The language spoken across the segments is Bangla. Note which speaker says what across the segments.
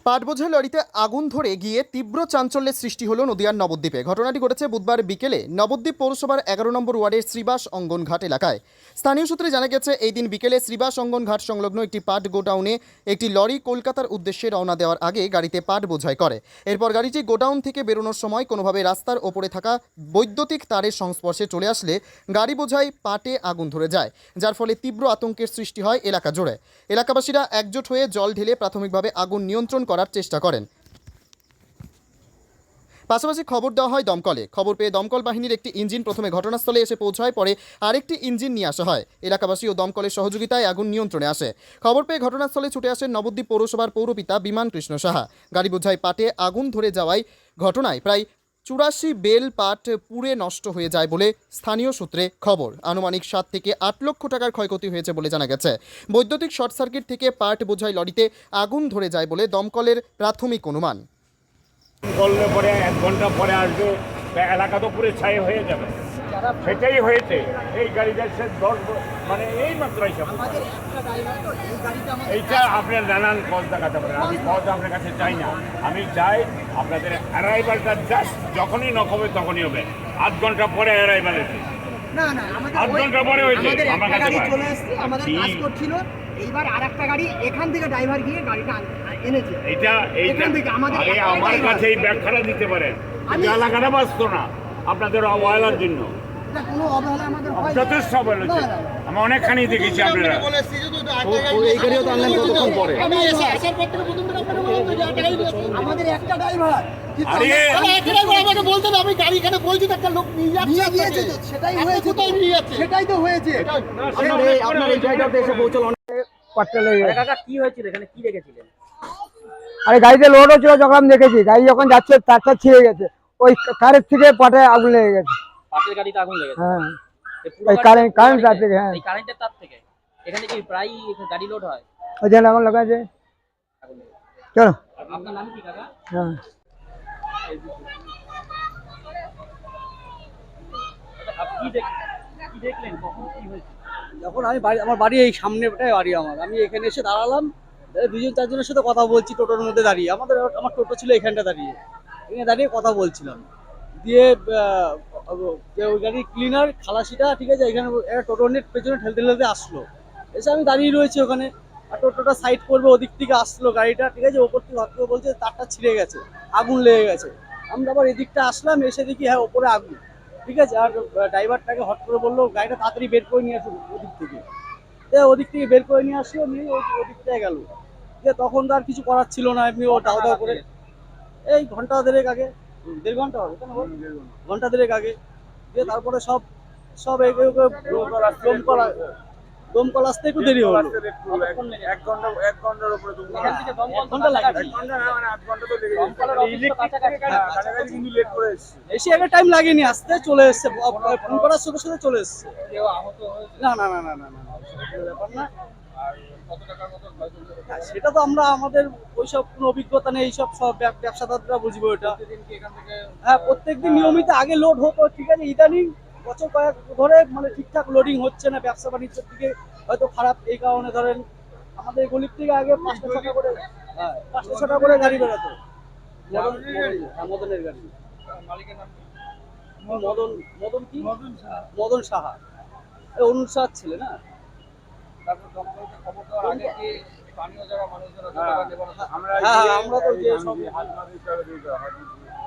Speaker 1: পাটবোঝাই লরিতে আগুন ধরে গিয়ে তীব্র চাঞ্চল্যের সৃষ্টি হলো নদিয়ার নবদ্বীপে। ঘটনাটি ঘটেছে বুধবার বিকেলে নবদ্বীপ পৌরসভার 11 নম্বর ওয়ার্ডের শ্রীবাস অঙ্গন ঘাট এলাকায়। স্থানীয় সূত্রে জানা গেছে, এই দিন বিকেলে শ্রীবাস অঙ্গন ঘাট সংলগ্ন একটি পাট গোডাউনে একটি লরি কলকাতার উদ্দেশ্যে রওনা দেওয়ার আগে গাড়িতে পাট বোঝাই করে। এরপর গাড়িটি গোডাউন থেকে বেরোনোর সময় কোনোভাবে রাস্তার ওপরে থাকা বৈদ্যুতিক তারের সংস্পর্শে চলে আসলে গাড়ি বোঝাই পাটে আগুন ধরে যায়, যার ফলে তীব্র আতঙ্কের সৃষ্টি হয় এলাকা জুড়ে। এলাকাবাসীরা একজোট হয়ে জল ঢেলে প্রাথমিকভাবে আগুন নিয়ন্ত্রণ করার চেষ্টা করেন। পাশাপাশি খবর দেওয়া হয় দমকলে। খবর পেয়ে দমকল বাহিনীর একটি ইঞ্জিন প্রথমে ঘটনাস্থলে এসে পৌঁছায়, পরে আরেকটি ইঞ্জিন নিয়ে আসা হয়। এলাকাবাসী ও দমকলের সহযোগিতায় আগুন নিয়ন্ত্রণে আসে। খবর পেয়ে ঘটনাস্থলে ছুটে আসেন নবদ্বীপ পৌরসভার পৌরপিতা বিমান কৃষ্ণ সাহা। গাড়ি বোঝাই পাটে আগুন ধরে যাওয়ায় ঘটনায় প্রায় 84 বেল পাট পুড়ে নষ্ট হয়ে যায় বলে স্থানীয় সূত্রে খবর। আনুমানিক 7 থেকে 8 লক্ষ টাকার ক্ষয়ক্ষতি হয়েছে বলে জানা গেছে। বৈদ্যুতিক শর্ট সার্কিট থেকে পাট বোঝাই লরিতে আগুন ধরে যায় বলে দমকলের প্রাথমিক অনুমান।
Speaker 2: করলে পরে 1 ঘন্টা পরে আসবে, এলাকা তো পুরো ছাই হয়ে যাবে। সেটাই হয়েছে। এই গাড়িটা সে 10 মানে এই মাত্র এইটা আপনার নানান পথ দেখাতে পারেন। আমি পথ আপনার কাছে চাই না, আমি চাই আপনাদের অ্যারাইভালটা জাস্ট যখনই নক হবে তখনই হবে। 8 ঘন্টা পরে অ্যারাইভাল হয়েছে।
Speaker 3: না না,
Speaker 2: 8 ঘন্টা পরে হয়েছে। আমার কাছে
Speaker 3: চলে আসছে, আমাদের কাজ করছিল। এইবার আরেকটা গাড়ি এখান থেকে ড্রাইভার গিয়ে গাড়িটা এনেছে।
Speaker 2: এইটা আমার কাছে এই ব্যাখ্যাটা দিতে পারেন। এলাকাটা বাঁচত না আপনাদের অবহেলার জন্য।
Speaker 3: কোনো অবহেলা আমাদের হয়
Speaker 2: যথেষ্ট অবহেলা হচ্ছে। আমি অনেকখানি দেখেছি আপনারা।
Speaker 1: এই গাড়িও তো আনলেন কতক্ষণ পরে?
Speaker 3: আমি এসে আসার পর থেকে প্রথম থেকে আপনাকে বললাম যে আমাদের একটা ড্রাইভার আমাকে বলতে হবে, আমি গাড়ি এখানে বলছি তো একটা লোক নিয়ে গিয়েছে, তো সেটাই হয়েছে। সেটাই তো হয়েছে।
Speaker 1: আপনার এই জায়গাতে এসে পৌঁছল অনেক
Speaker 4: পাটটা লেগে গেছে।
Speaker 5: কাকা কি হয়েছিল এখানে, কি দেখেছিলেন?
Speaker 4: আরে গাড়িতে লোড হচ্ছিল, যখন আমি দেখেছি গাড়ি যখন যাচ্ছে তারটা ছিঁড়ে গেছে, ওই কারের থেকে পাটে আগুন লেগে গেছে।
Speaker 5: পাটের গাড়িতে আগুন লেগেছে?
Speaker 4: হ্যাঁ,
Speaker 5: এই পুরো
Speaker 4: এই কারেন্ট তার থেকে। হ্যাঁ,
Speaker 5: এই কারেন্টের তার থেকে। এখানে কি প্রায় গাড়ি লোড হয়?
Speaker 4: ওই জন্য আগুন লাগাছে। চলো।
Speaker 5: আপনার নাম কি কাকা?
Speaker 4: হ্যাঁ,
Speaker 5: আপনি কি দেখলেন, কখন কি হয়েছে?
Speaker 6: যখন আমি আমার বাড়ি এই সামনেটাই বাড়ি আমি এখানে এসে দাঁড়ালাম, 2-4 জনের সাথে কথা বলছি টোটোর মধ্যে দাঁড়িয়ে। আমার টোটো ছিল এখানটা দাঁড়িয়ে, এখানে দাঁড়িয়ে কথা বলছিলাম। দিয়ে ওই গাড়ির ক্লিনার খালাসিটা, ঠিক আছে, এখানে একটা টোটো নিয়ে পেছনে ঠেলতে ঠেলতে আসলো। এসে আমি দাঁড়িয়ে রয়েছি ওখানে, আর টোটোটা সাইড করবে, ওদিক থেকে আসলো গাড়িটা, ঠিক আছে, ওপর থেকে ভাবতে বলছে তারটা ছিঁড়ে গেছে, আগুন লেগে গেছে। আমরা আবার এদিকটা আসলাম, এসে দেখি হ্যাঁ ওপরে আগুন, ঠিক আছে। আর ড্রাইভারটাকে হট করে বললো গাড়িটা তাড়াতাড়ি বের করে নিয়ে আসুন ওদিক থেকে বের করে নিয়ে আসলো, নিয়ে ওদিকটায় গেল। যে তখন তো আর কিছু করার ছিল না, এমনি ও দাও দাও করে। এই ঘন্টা দেড়েক আগে, 1.5 ঘন্টা হবে, ঘন্টা দেড়েক আগে। দিয়ে তারপরে সব দমকল আসতে একটু দেরি হলো।
Speaker 2: 1 ঘন্টার উপরে
Speaker 5: এখান থেকে দমকল লাগে?
Speaker 2: কিন্তু লেট করে এসেছি।
Speaker 6: এসে একটা টাইম লাগেনি, আসতে চলে এসছে, ফোন করার সাথে সাথে চলে এসছে।
Speaker 5: কেউ আহত হয়েছে?
Speaker 6: না না না না না না, ব্যাপার না। সেটা তো আমরা আমাদের ওইসব কোনো অভিজ্ঞতা নেই, এইসব সব ব্যবসাদাররা বুঝবো এটা। হ্যাঁ, প্রত্যেকদিন নিয়মিত আগে লোড হতো, ঠিক আছে। ইদানিং বছর কয়েক ধরে মানে ঠিকঠাক লোডিং হচ্ছে না, ব্যবসা বাণিজ্যের দিকে হয়তো খারাপ। এই কারণে ধরেন আমাদের গলির থেকে আগে 5টা-6টা করে, হ্যাঁ 5টা-6টা করে গাড়ি বেরোতো। মদনের গাড়ি।
Speaker 5: মালিকের নাম?
Speaker 6: মদন কি? মদন সাহা। অরুণ সাহার ছেলে না?
Speaker 5: তারপর দমকলকে খবর দেওয়ার আগে কি স্থানীয় যারা মানুষ যারা
Speaker 6: আমরা তো যে সব।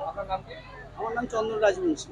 Speaker 5: আপনার নাম কি?
Speaker 6: আমার নাম চন্দন রাজবংশী।